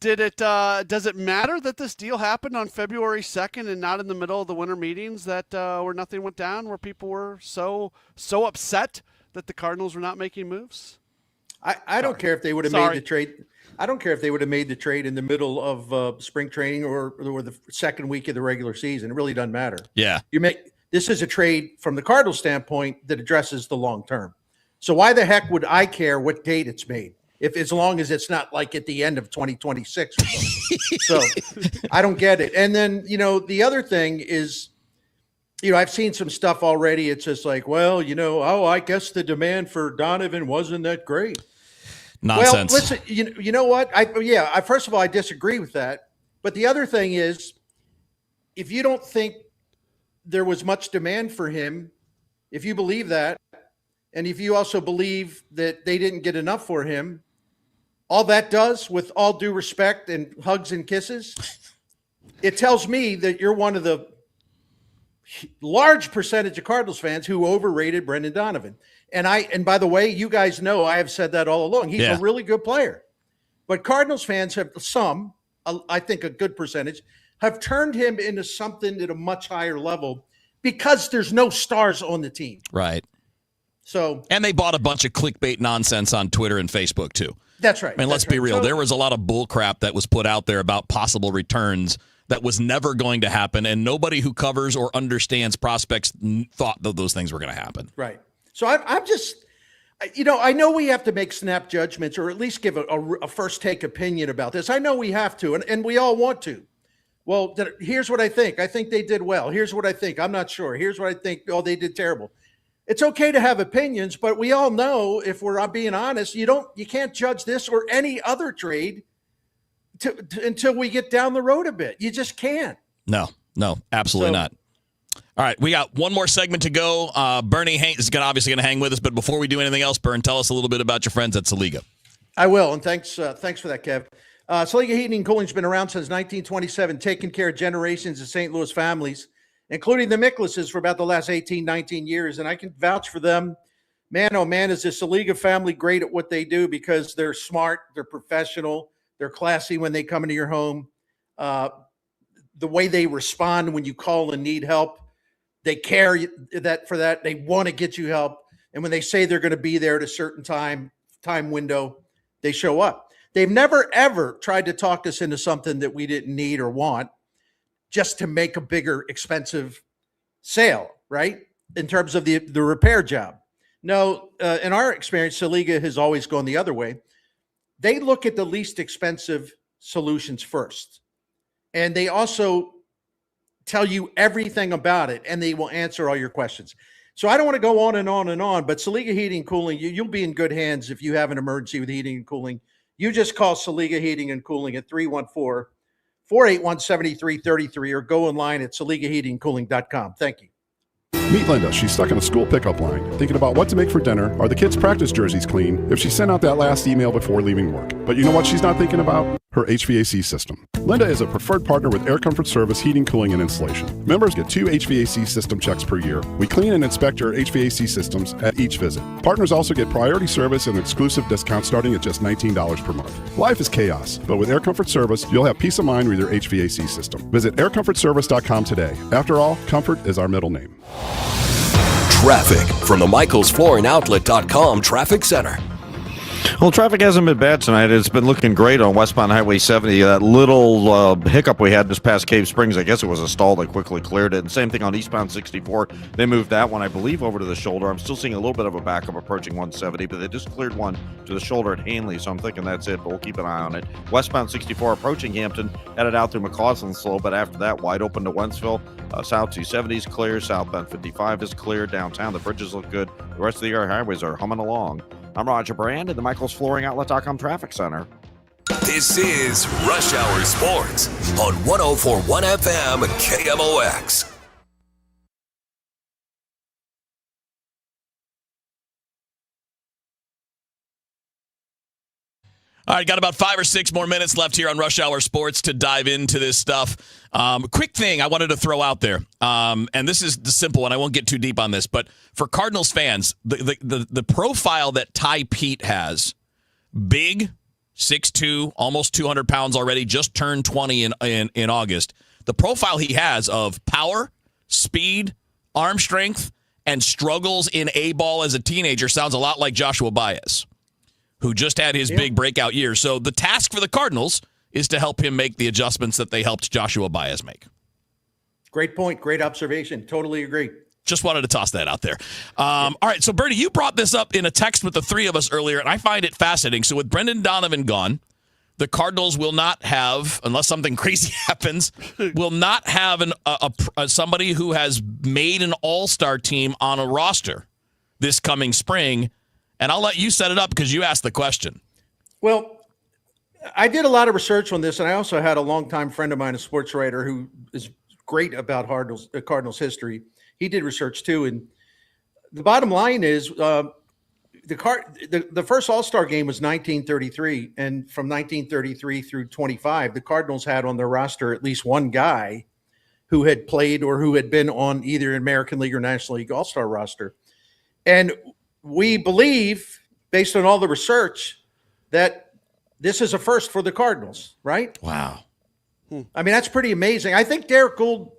Does it matter that this deal happened on February 2nd and not in the middle of the winter meetings that where nothing went down, where people were so upset that the Cardinals were not making moves?
I don't care if they would have made the trade. I don't care if they would have made the trade in the middle of spring training or the second week of the regular season. It really doesn't matter.
Yeah.
This is a trade from the Cardinals standpoint that addresses the long term. So why the heck would I care what date it's made, as long as it's not like at the end of 2026 or something? So I don't get it. And then, the other thing is, I've seen some stuff already. It's just like, well, I guess the demand for Donovan wasn't that great.
Nonsense.
Well, listen, you know what? First of all, I disagree with that. But the other thing is, if you don't think there was much demand for him, if you believe that, and if you also believe that they didn't get enough for him, all that does, with all due respect and hugs and kisses, it tells me that you're one of the large percentage of Cardinals fans who overrated Brendan Donovan. And by the way, you guys know I have said that all along. He's a really good player. But Cardinals fans have I think a good percentage, have turned him into something at a much higher level because there's no stars on the team.
Right.
And
they bought a bunch of clickbait nonsense on Twitter and Facebook, too.
That's right.
I mean, let's be real. There was a lot of bull crap that was put out there about possible returns that was never going to happen, and nobody who covers or understands prospects thought that those things were going to happen.
Right. So I'm just, I know we have to make snap judgments or at least give a first take opinion about this. I know we have to, and we all want to. Well, here's what I think. I think they did well. Here's what I think. I'm not sure. Here's what I think. Oh, they did terrible. It's okay to have opinions, but we all know, if we're being honest, you can't judge this or any other trade until we get down the road a bit. You just can't.
No, absolutely not. All right, we got one more segment to go. Bernie is obviously going to hang with us, but before we do anything else, Bern, tell us a little bit about your friends at Saliga.
I will, and thanks for that, Kev. Saliga Heating and Cooling's been around since 1927, taking care of generations of St. Louis families, including the Miklashes, for about the last 18, 19 years. And I can vouch for them. Man, oh man, is the Saliga family great at what they do, because they're smart, they're professional, they're classy when they come into your home. The way they respond when you call and need help, they care for that. They want to get you help. And when they say they're going to be there at a certain time window, they show up. They've never, ever tried to talk us into something that we didn't need or want, just to make a bigger, expensive sale, right? In terms of the repair job. No, in our experience, Saliga has always gone the other way. They look at the least expensive solutions first. And they also tell you everything about it, and they will answer all your questions. So I don't want to go on and on and on, but Saliga Heating and Cooling, you'll be in good hands if you have an emergency with heating and cooling. You just call Saliga Heating and Cooling at 314-481-7333 or go online at SaligaHeatingCooling.com. Thank you.
Meet Linda. She's stuck in a school pickup line, thinking about what to make for dinner. Are the kids' practice jerseys clean? If she sent out that last email before leaving work. But you know what she's not thinking about? Her HVAC system. Linda is a preferred partner with Air Comfort Service Heating, Cooling, and Installation. Members get 2 HVAC system checks per year. We clean and inspect your HVAC systems at each visit. Partners also get priority service and exclusive discounts starting at just $19 per month. Life is chaos, but with Air Comfort Service, you'll have peace of mind with your HVAC system. Visit aircomfortservice.com today. After all, comfort is our middle name.
Traffic from the MichaelsFlooringOutlet.com Traffic Center.
Well, traffic hasn't been bad tonight. It's been looking great on westbound Highway 70. That little hiccup we had just past Cave Springs, I guess it was a stall that quickly cleared it. And same thing on eastbound 64. They moved that one, I believe, over to the shoulder. I'm still seeing a little bit of a backup approaching 170, but they just cleared one to the shoulder at Hanley, so I'm thinking that's it, but we'll keep an eye on it. Westbound 64 approaching Hampton, headed out through McCausland slow, but after that, wide open to Wentzville. South 270 is clear. Southbound 55 is clear. Downtown, the bridges look good. The rest of the area highways are humming along. I'm Roger Brand at the MichaelsFlooringOutlet.com Traffic Center.
This is Rush Hour Sports on 104.1 FM KMOX.
All right, got about 5 or 6 more minutes left here on Rush Hour Sports to dive into this stuff. Quick thing I wanted to throw out there, and this is the simple one. I won't get too deep on this, but for Cardinals fans, the profile that Ty Pete has, big, 6'2", almost 200 pounds already, just turned 20 in August. The profile he has of power, speed, arm strength, and struggles in A-ball as a teenager sounds a lot like Joshua Baez, who just had his big breakout year. So the task for the Cardinals is to help him make the adjustments that they helped Joshua Baez make.
Great point. Great observation. Totally agree.
Just wanted to toss that out there. All right, so Bernie, you brought this up in a text with the three of us earlier, and I find it fascinating. So with Brendan Donovan gone, the Cardinals will not have, unless something crazy happens, will not have somebody who has made an all-star team on a roster this coming spring. And I'll let you set it up because you asked the question.
Well, I did a lot of research on this, and I also had a longtime friend of mine, a sports writer who is great about Cardinals history. He did research too, and the bottom line is the first All-Star game was 1933, and from 1933 through 25, the Cardinals had on their roster at least one guy who had played or who had been on either American League or National League All-Star roster, and we believe, based on all the research, that this is a first for the Cardinals, right?
Wow.
I mean, that's pretty amazing. I think Derek Gould,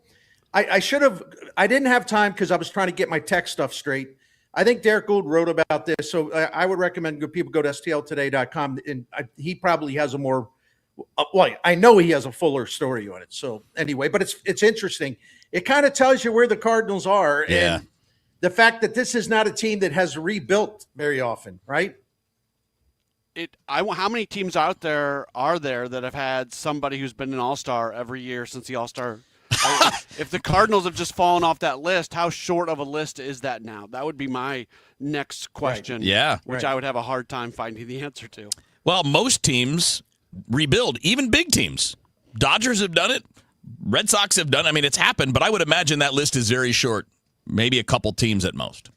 I didn't have time because I was trying to get my tech stuff straight. I think Derek Gould wrote about this, so I would recommend people go to stltoday.com, and he probably has a more, well, I know he has a fuller story on it. So anyway, but it's interesting. It kind of tells you where the Cardinals are.
Yeah.
And the fact that this is not a team that has rebuilt very often, right?
How many teams out there are there that have had somebody who's been an all-star every year since the all-star? If the Cardinals have just fallen off that list, how short of a list is that now? That would be my next question.
Right. Yeah.
Which I would have a hard time finding the answer to.
Well, most teams rebuild, even big teams. Dodgers have done it. Red Sox have done it. I mean, it's happened, but I would imagine that list is very short. Maybe a couple teams at most.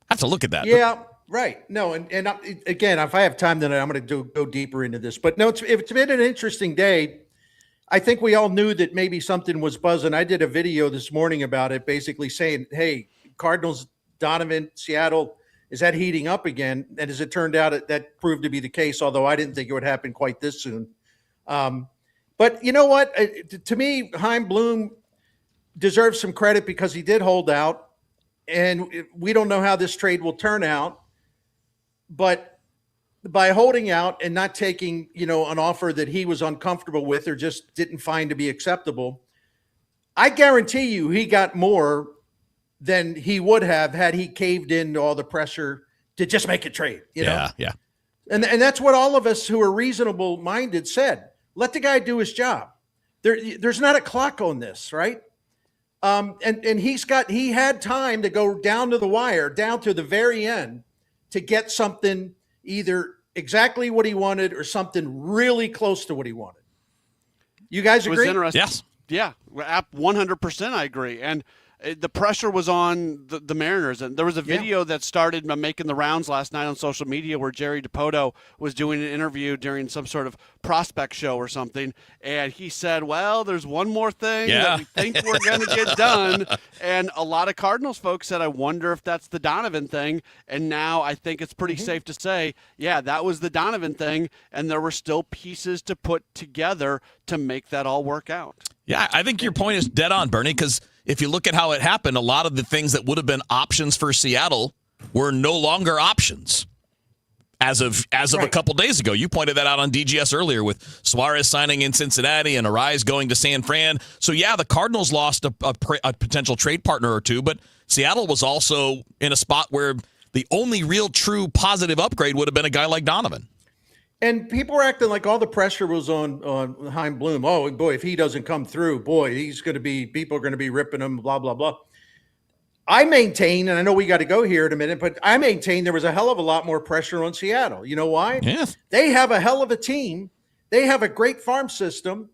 I have to look at that.
Yeah, right. No, and again, if I have time, then I'm going to go deeper into this. But no, it's been an interesting day. I think we all knew that maybe something was buzzing. I did a video this morning about it, basically saying, hey, Cardinals, Donovan, Seattle, is that heating up again? And as it turned out, that proved to be the case, although I didn't think it would happen quite this soon. But you know what? To me, Chaim Bloom deserves some credit because he did hold out. And we don't know how this trade will turn out, but by holding out and not taking, an offer that he was uncomfortable with or just didn't find to be acceptable, I guarantee you he got more than he would have had he caved into all the pressure to just make a trade. You know?
Yeah.
And that's what all of us who are reasonable minded said. Let the guy do his job. There's not a clock on this, right? And he had time to go down to the wire, down to the very end, to get something either exactly what he wanted or something really close to what he wanted. You guys agree?
Yes.
Yeah, 100% I agree. And the pressure was on the Mariners. And there was a video that started making the rounds last night on social media where Jerry DiPoto was doing an interview during some sort of prospect show or something. And he said, well, there's one more thing that we think we're going to get done. And a lot of Cardinals folks said, I wonder if that's the Donovan thing. And now I think it's pretty safe to say, yeah, that was the Donovan thing. And there were still pieces to put together to make that all work out.
Yeah, I think your point is dead on, Bernie, because if you look at how it happened, a lot of the things that would have been options for Seattle were no longer options as of a couple days ago. You pointed that out on DGS earlier with Suarez signing in Cincinnati and Arise going to San Fran. So, yeah, the Cardinals lost a potential trade partner or two, but Seattle was also in a spot where the only real true positive upgrade would have been a guy like Donovan.
And people were acting like all the pressure was on Chaim Bloom. Oh, boy, if he doesn't come through, people are going to be ripping him, blah, blah, blah. I maintain, and I know we got to go here in a minute, but I maintain there was a hell of a lot more pressure on Seattle. You know why?
Yes.
They have a hell of a team. They have a great farm system,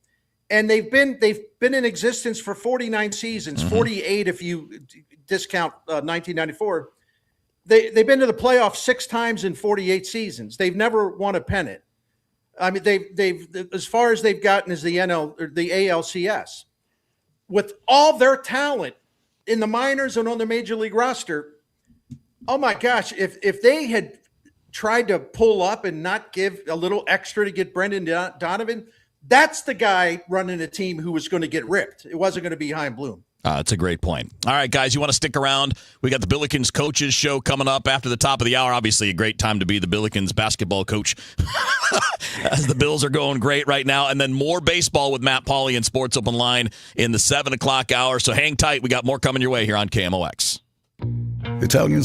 and they've been in existence for 49 seasons, 48 if you discount 1994. They've been to the playoffs 6 times in 48 seasons. They've never won a pennant. I mean, they've as far as they've gotten is the ALCS. With all their talent in the minors and on the major league roster, oh my gosh, if they had tried to pull up and not give a little extra to get Brendan Donovan, that's the guy running a team who was going to get ripped. It wasn't going to be Chaim Bloom.
That's a great point. All right, guys, you want to stick around? We got the Billikens coaches show coming up after the top of the hour. Obviously, a great time to be the Billikens basketball coach as the Bills are going great right now. And then more baseball with Matt Pauley and Sports Open Line in the 7 o'clock hour. So hang tight. We got more coming your way here on KMOX.
Italian